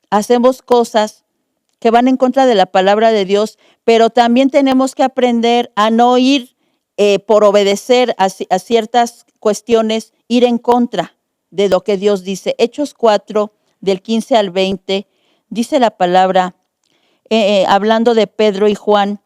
hacemos cosas que van en contra de la palabra de Dios, pero también tenemos que aprender a no ir por obedecer a ciertas cuestiones, ir en contra de lo que Dios dice. Hechos 4, del 15 al 20, dice la palabra, hablando de Pedro y Juan.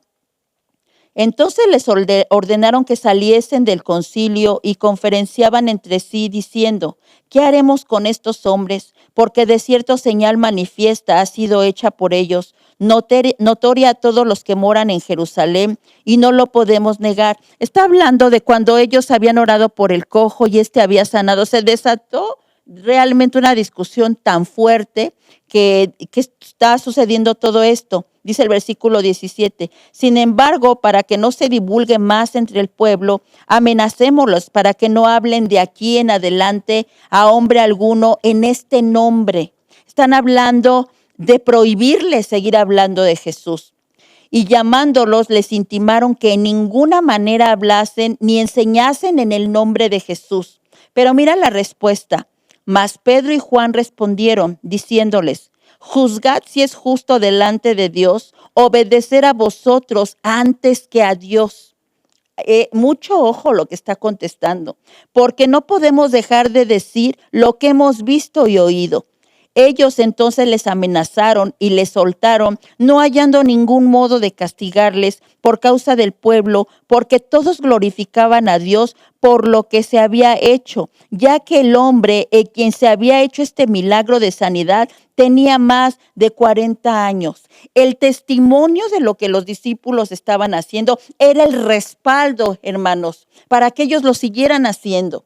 Entonces les ordenaron que saliesen del concilio y conferenciaban entre sí diciendo, ¿qué haremos con estos hombres? Porque de cierto señal manifiesta ha sido hecha por ellos, notoria a todos los que moran en Jerusalén, y no lo podemos negar. Está hablando de cuando ellos habían orado por el cojo y había sanado. Se desató realmente una discusión tan fuerte que está sucediendo todo esto. Dice el versículo 17, sin embargo, para que no se divulgue más entre el pueblo, amenacémoslos para que no hablen de aquí en adelante a hombre alguno en este nombre. Están hablando de prohibirles seguir hablando de Jesús. Y llamándolos, les intimaron que en ninguna manera hablasen ni enseñasen en el nombre de Jesús. Pero mira la respuesta. Mas Pedro y Juan respondieron, diciéndoles, juzgad si es justo delante de Dios obedecer a vosotros antes que a Dios. Mucho ojo lo que está contestando, porque no podemos dejar de decir lo que hemos visto y oído. Ellos entonces les amenazaron y les soltaron, no hallando ningún modo de castigarles por causa del pueblo, porque todos glorificaban a Dios por lo que se había hecho, ya que el hombre en quien se había hecho este milagro de sanidad tenía más de 40 años. El testimonio de lo que los discípulos estaban haciendo era el respaldo, hermanos, para que ellos lo siguieran haciendo.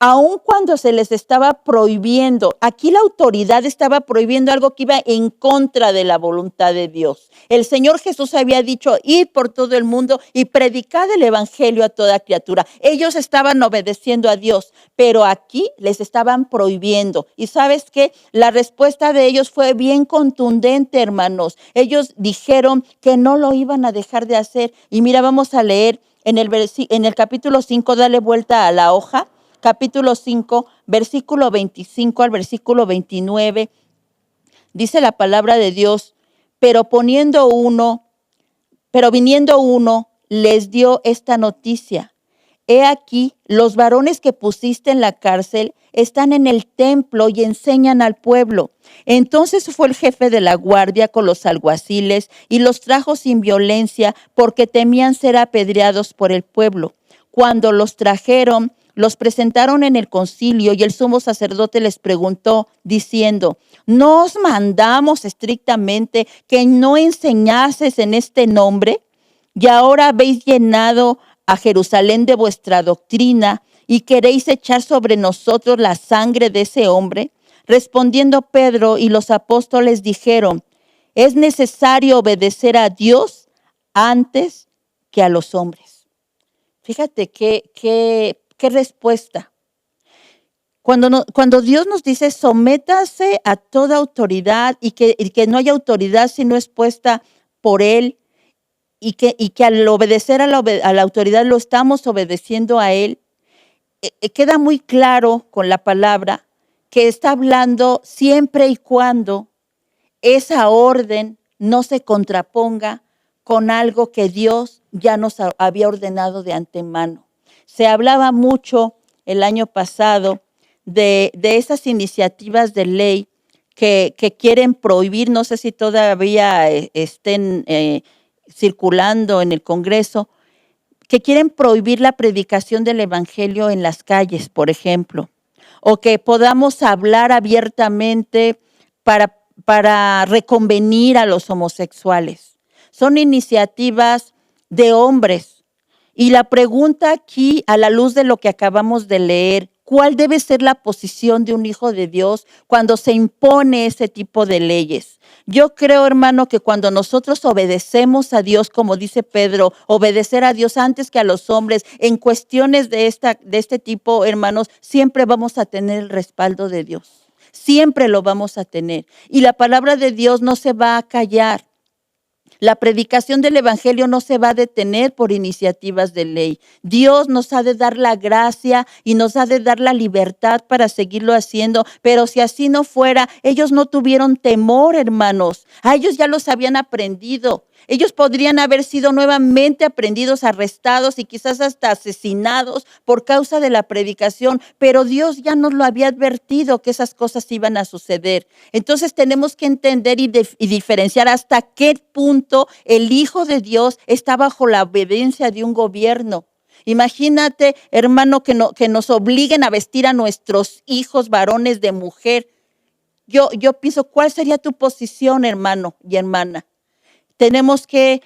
Aun cuando se les estaba prohibiendo, aquí la autoridad estaba prohibiendo algo que iba en contra de la voluntad de Dios. El Señor Jesús había dicho, id por todo el mundo y predicad el evangelio a toda criatura. Ellos estaban obedeciendo a Dios, pero aquí les estaban prohibiendo. ¿Y sabes qué? La respuesta de ellos fue bien contundente, hermanos. Ellos dijeron que no lo iban a dejar de hacer. Y mira, vamos a leer en el capítulo 5, dale vuelta a la hoja. Capítulo 5, versículo 25 al versículo 29, dice la palabra de Dios, pero viniendo uno, les dio esta noticia. He aquí, los varones que pusiste en la cárcel están en el templo y enseñan al pueblo. Entonces fue el jefe de la guardia con los alguaciles y los trajo sin violencia porque temían ser apedreados por el pueblo. Cuando los trajeron, los presentaron en el concilio y el sumo sacerdote les preguntó diciendo, ¿no os mandamos estrictamente que no enseñases en este nombre? Y ahora habéis llenado a Jerusalén de vuestra doctrina y queréis echar sobre nosotros la sangre de ese hombre. Respondiendo Pedro y los apóstoles dijeron, es necesario obedecer a Dios antes que a los hombres. Fíjate qué respuesta. Cuando Dios nos dice sométase a toda autoridad y que no haya autoridad si no es puesta por Él y que al obedecer a la autoridad lo estamos obedeciendo a Él, queda muy claro con la palabra que está hablando siempre y cuando esa orden no se contraponga con algo que Dios ya nos había ordenado de antemano. Se hablaba mucho el año pasado de esas iniciativas de ley que quieren prohibir, no sé si todavía estén circulando en el Congreso, que quieren prohibir la predicación del evangelio en las calles, por ejemplo, o que podamos hablar abiertamente para reconvenir a los homosexuales. Son iniciativas de hombres. Y la pregunta aquí, a la luz de lo que acabamos de leer, ¿cuál debe ser la posición de un hijo de Dios cuando se impone ese tipo de leyes? Yo creo, hermano, que cuando nosotros obedecemos a Dios, como dice Pedro, obedecer a Dios antes que a los hombres, en cuestiones de este tipo, hermanos, siempre vamos a tener el respaldo de Dios. Siempre lo vamos a tener. Y la palabra de Dios no se va a callar. La predicación del evangelio no se va a detener por iniciativas de ley. Dios nos ha de dar la gracia y nos ha de dar la libertad para seguirlo haciendo. Pero si así no fuera, ellos no tuvieron temor, hermanos. A ellos ya los habían aprendido. Ellos podrían haber sido nuevamente aprendidos, arrestados y quizás hasta asesinados por causa de la predicación, pero Dios ya nos lo había advertido que esas cosas iban a suceder. Entonces tenemos que entender y diferenciar hasta qué punto el Hijo de Dios está bajo la obediencia de un gobierno. Imagínate, hermano, que nos obliguen a vestir a nuestros hijos varones de mujer. Yo pienso, ¿cuál sería tu posición, hermano y hermana? Tenemos que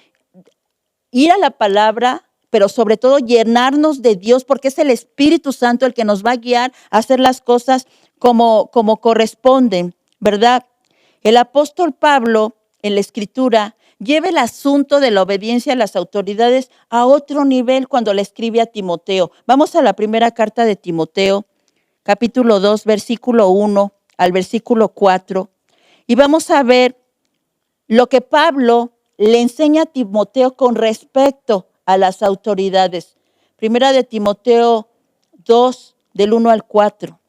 ir a la palabra, pero sobre todo llenarnos de Dios, porque es el Espíritu Santo el que nos va a guiar a hacer las cosas como corresponden, ¿verdad? El apóstol Pablo, en la Escritura, lleva el asunto de la obediencia a las autoridades a otro nivel cuando le escribe a Timoteo. Vamos a la primera carta de Timoteo, capítulo 2, versículo 1 al versículo 4, y vamos a ver lo que Pablo le enseña a Timoteo con respecto a las autoridades. Primera de Timoteo 2, del 1 al 4.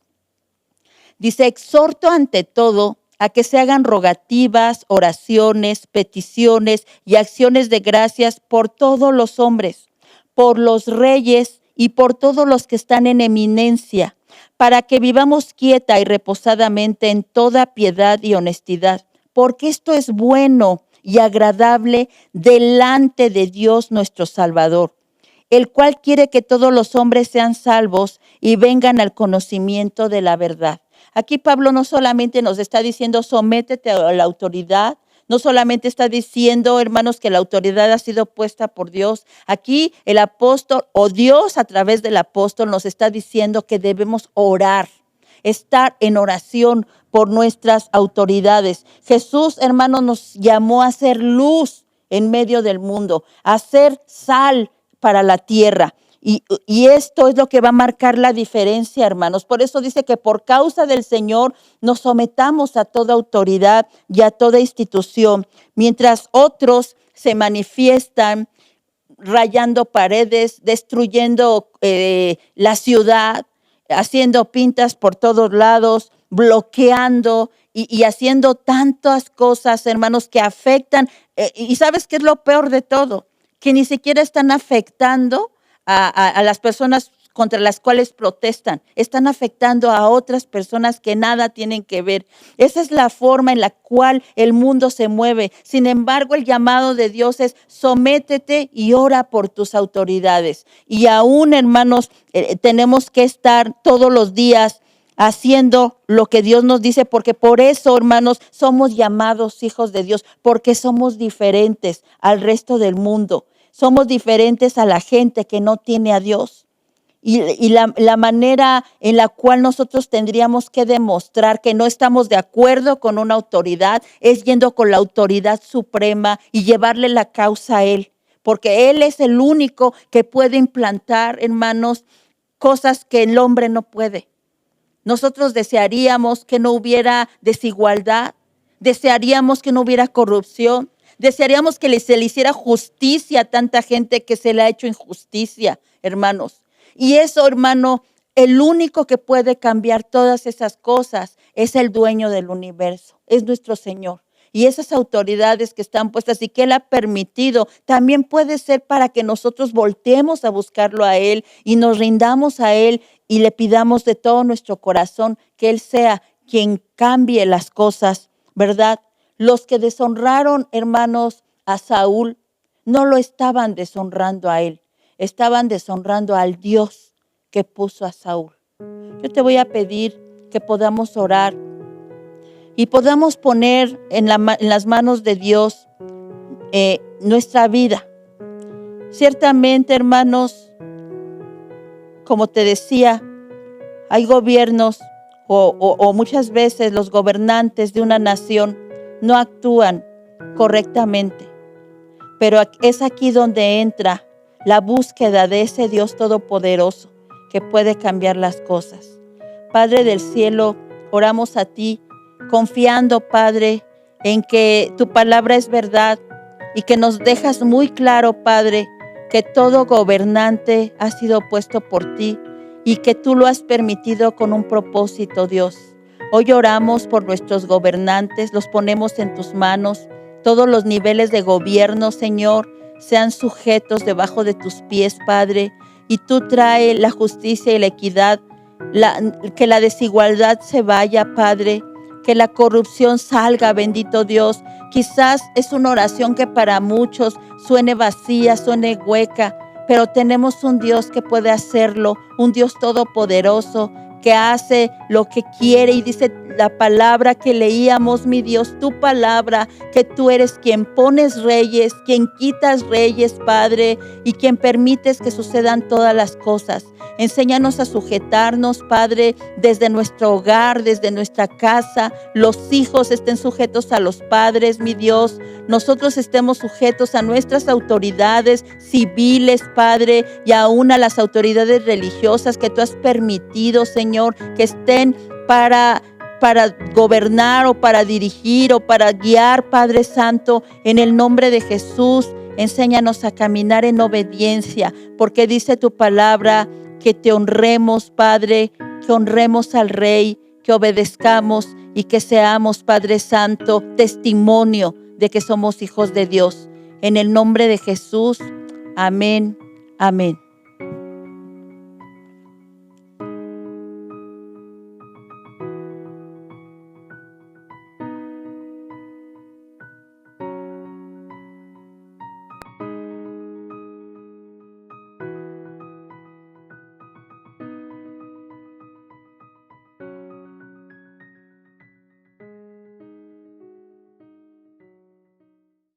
Dice, exhorto ante todo a que se hagan rogativas, oraciones, peticiones y acciones de gracias por todos los hombres, por los reyes y por todos los que están en eminencia, para que vivamos quieta y reposadamente en toda piedad y honestidad, porque esto es bueno y agradable delante de Dios nuestro Salvador, el cual quiere que todos los hombres sean salvos y vengan al conocimiento de la verdad. Aquí Pablo no solamente nos está diciendo sométete a la autoridad, no solamente está diciendo, hermanos, que la autoridad ha sido puesta por Dios. Aquí el apóstol o Dios a través del apóstol nos está diciendo que debemos orar, estar en oración por nuestras autoridades. Jesús, hermanos, nos llamó a ser luz en medio del mundo, a ser sal para la tierra. Y esto es lo que va a marcar la diferencia, hermanos. Por eso dice que por causa del Señor nos sometamos a toda autoridad y a toda institución, mientras otros se manifiestan rayando paredes, destruyendo la ciudad, haciendo pintas por todos lados, bloqueando y haciendo tantas cosas, hermanos, que afectan. Y ¿sabes qué es lo peor de todo? Que ni siquiera están afectando a las personas contra las cuales protestan, están afectando a otras personas que nada tienen que ver. Esa es la forma en la cual el mundo se mueve. Sin embargo, el llamado de Dios es sométete y ora por tus autoridades. Y aún, hermanos, tenemos que estar todos los días haciendo lo que Dios nos dice, porque por eso, hermanos, somos llamados hijos de Dios, porque somos diferentes al resto del mundo. Somos diferentes a la gente que no tiene a Dios. Y la manera en la cual nosotros tendríamos que demostrar que no estamos de acuerdo con una autoridad es yendo con la autoridad suprema y llevarle la causa a Él. Porque Él es el único que puede implantar, hermanos, cosas que el hombre no puede. Nosotros desearíamos que no hubiera desigualdad, desearíamos que no hubiera corrupción, desearíamos que se le hiciera justicia a tanta gente que se le ha hecho injusticia, hermanos. Y eso, hermano, el único que puede cambiar todas esas cosas es el dueño del universo, es nuestro Señor. Y esas autoridades que están puestas y que Él ha permitido, también puede ser para que nosotros volteemos a buscarlo a Él y nos rindamos a Él y le pidamos de todo nuestro corazón que Él sea quien cambie las cosas, ¿verdad? Los que deshonraron, hermanos, a Saúl, no lo estaban deshonrando a él, estaban deshonrando al Dios que puso a Saúl. Yo te voy a pedir que podamos orar y podamos poner en las manos de Dios nuestra vida. Ciertamente, hermanos, como te decía, hay gobiernos o muchas veces los gobernantes de una nación no actúan correctamente, pero es aquí donde entra la búsqueda de ese Dios todopoderoso que puede cambiar las cosas. Padre del cielo, oramos a ti, confiando, Padre, en que tu palabra es verdad y que nos dejas muy claro, Padre, que todo gobernante ha sido puesto por ti y que tú lo has permitido con un propósito, Dios. Hoy oramos por nuestros gobernantes, los ponemos en tus manos. Todos los niveles de gobierno, Señor, sean sujetos debajo de tus pies, Padre. Y tú trae la justicia y la equidad, que la desigualdad se vaya, Padre. Que la corrupción salga, bendito Dios. Quizás es una oración que para muchos suene vacía, suene hueca, pero tenemos un Dios que puede hacerlo, un Dios todopoderoso, que hace lo que quiere. Y dice la palabra que leíamos, mi Dios, tu palabra, que tú eres quien pones reyes, quien quitas reyes, Padre, y quien permites que sucedan todas las cosas. Enséñanos a sujetarnos, Padre, desde nuestro hogar, desde nuestra casa. Los hijos estén sujetos a los padres, mi Dios. Nosotros estemos sujetos a nuestras autoridades civiles, Padre, y aún a las autoridades religiosas que tú has permitido, Señor, que estén para gobernar o para dirigir o para guiar, Padre Santo, en el nombre de Jesús. Enséñanos a caminar en obediencia, porque dice tu palabra que te honremos, Padre, que honremos al Rey, que obedezcamos y que seamos, Padre Santo, testimonio de que somos hijos de Dios. En el nombre de Jesús, amén, amén.